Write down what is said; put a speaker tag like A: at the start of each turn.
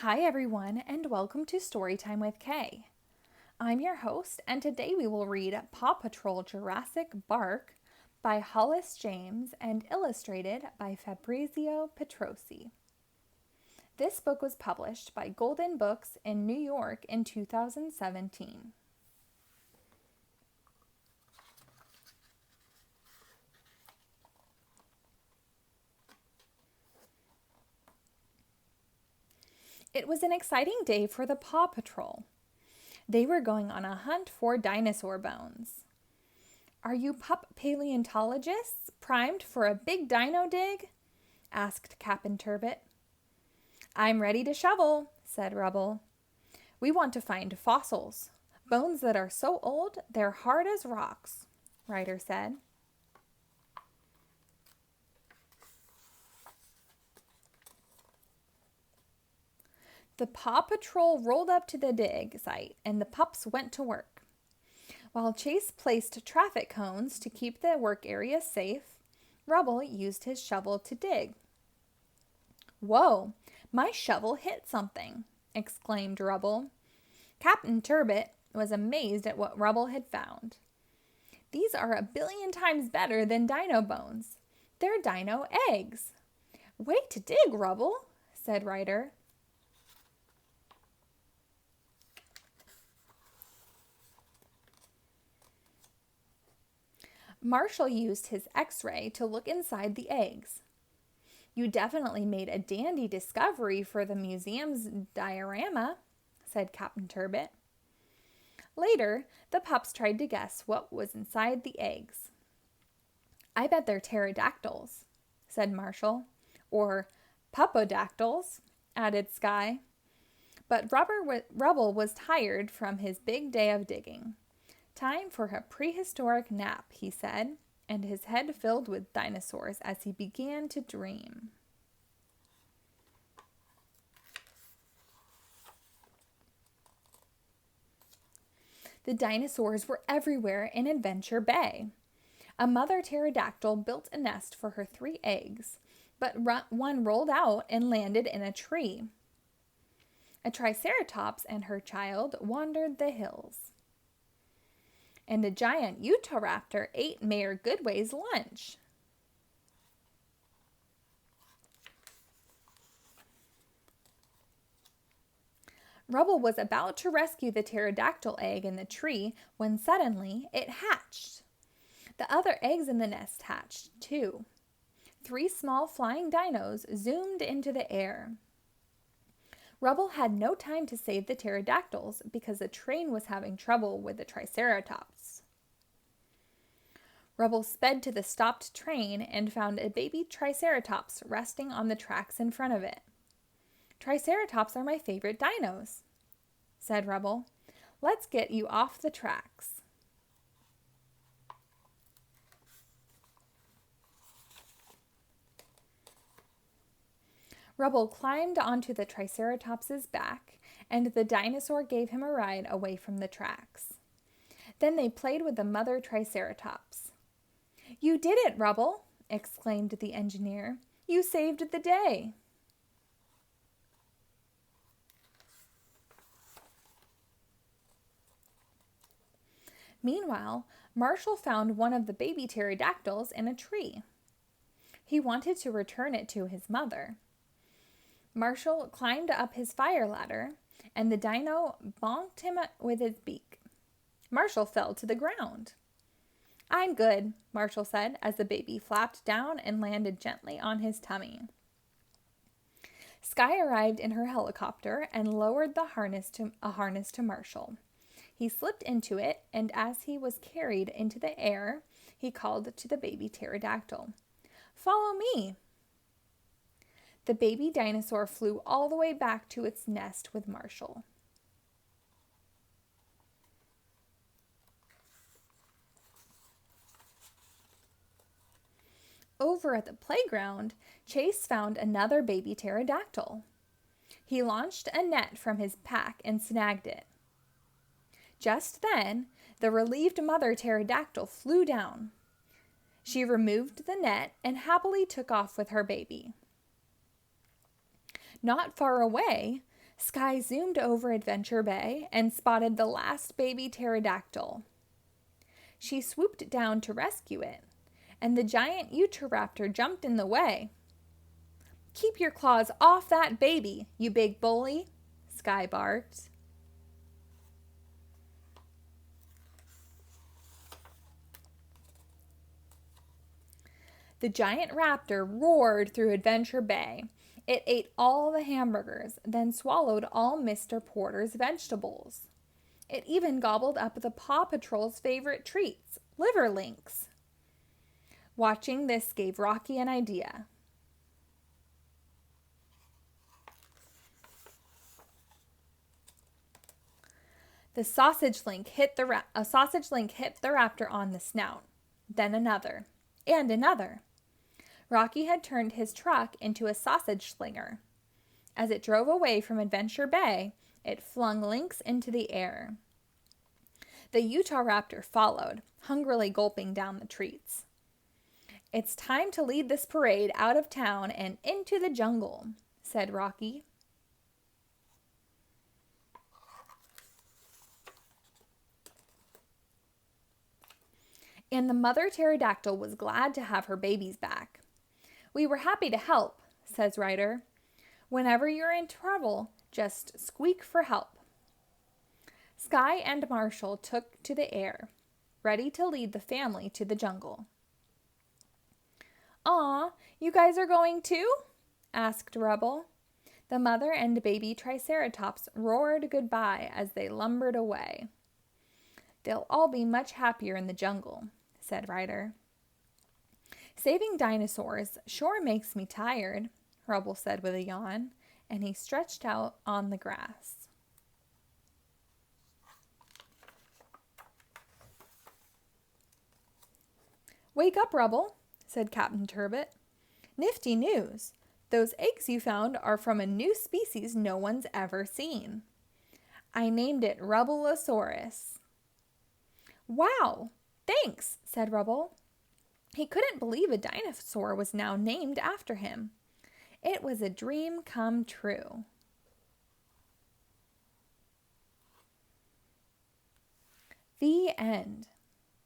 A: Hi everyone, and welcome to Storytime with Kay. I'm your host, and today we will read Paw Patrol Jurassic Bark by Hollis James and illustrated by Fabrizio Petrossi. This book was published by Golden Books in New York in 2017. It was an exciting day for the Paw Patrol. They were going on a hunt for dinosaur bones. "Are you pup paleontologists primed for a big dino dig?" asked Captain Turbot. "I'm ready to shovel," said Rubble. "We want to find fossils, bones that are so old they're hard as rocks," Ryder said. The Paw Patrol rolled up to the dig site and the pups went to work. While Chase placed traffic cones to keep the work area safe, Rubble used his shovel to dig. "Whoa, my shovel hit something," exclaimed Rubble. Captain Turbot was amazed at what Rubble had found. "These are a billion times better than dino bones. They're dino eggs." "Way to dig, Rubble," said Ryder. Marshall used his X-ray to look inside the eggs. "You definitely made a dandy discovery for the museum's diorama," said Captain Turbot. Later, the pups tried to guess what was inside the eggs. "I bet they're pterodactyls," said Marshall. "Or pupodactyls," added Skye. But Rubble was tired from his big day of digging. "Time for a prehistoric nap," he said, and his head filled with dinosaurs as he began to dream. The dinosaurs were everywhere in Adventure Bay. A mother pterodactyl built a nest for her 3 eggs, but one rolled out and landed in a tree. A triceratops and her child wandered the hills. And a giant Utahraptor ate Mayor Goodway's lunch. Rubble was about to rescue the pterodactyl egg in the tree when suddenly it hatched. The other eggs in the nest hatched, too. 3 small flying dinos zoomed into the air. Rubble had no time to save the pterodactyls because the train was having trouble with the triceratops. Rubble sped to the stopped train and found a baby triceratops resting on the tracks in front of it. "Triceratops are my favorite dinos," said Rubble. "Let's get you off the tracks." Rubble climbed onto the Triceratops's back, and the dinosaur gave him a ride away from the tracks. Then they played with the mother Triceratops. "You did it, Rubble!" exclaimed the engineer. "You saved the day!" Meanwhile, Marshall found one of the baby pterodactyls in a tree. He wanted to return it to his mother. Marshall climbed up his fire ladder, and the dino bonked him with his beak. Marshall fell to the ground. "I'm good," Marshall said as the baby flapped down and landed gently on his tummy. Skye arrived in her helicopter and lowered a harness to Marshall. He slipped into it, and as he was carried into the air, he called to the baby pterodactyl, "Follow me." The baby dinosaur flew all the way back to its nest with Marshall. Over at the playground, Chase found another baby pterodactyl. He launched a net from his pack and snagged it. Just then, the relieved mother pterodactyl flew down. She removed the net and happily took off with her baby. Not far away, Skye zoomed over Adventure Bay and spotted the last baby pterodactyl. She swooped down to rescue it, and the giant Utahraptor jumped in the way. "Keep your claws off that baby, you big bully," Skye barked. The giant raptor roared through Adventure Bay. It ate all the hamburgers, then swallowed all Mr. Porter's vegetables. It even gobbled up the Paw Patrol's favorite treats, liver links. Watching this gave Rocky an idea. A sausage link hit the raptor on the snout, then another, and another. Rocky had turned his truck into a sausage slinger. As it drove away from Adventure Bay, it flung links into the air. The Utahraptor followed, hungrily gulping down the treats. "It's time to lead this parade out of town and into the jungle," said Rocky. And the mother pterodactyl was glad to have her babies back. "We were happy to help," says Ryder. "Whenever you're in trouble, just squeak for help." Skye and Marshall took to the air, ready to lead the family to the jungle. "Aw, you guys are going too?" asked Rubble. The mother and baby Triceratops roared goodbye as they lumbered away. "They'll all be much happier in the jungle," said Ryder. "Saving dinosaurs sure makes me tired," Rubble said with a yawn, and he stretched out on the grass. "Wake up, Rubble," said Captain Turbot. "Nifty news. Those eggs you found are from a new species no one's ever seen. I named it Rubbleosaurus." "Wow, thanks," said Rubble. He couldn't believe a dinosaur was now named after him. It was a dream come true. The end.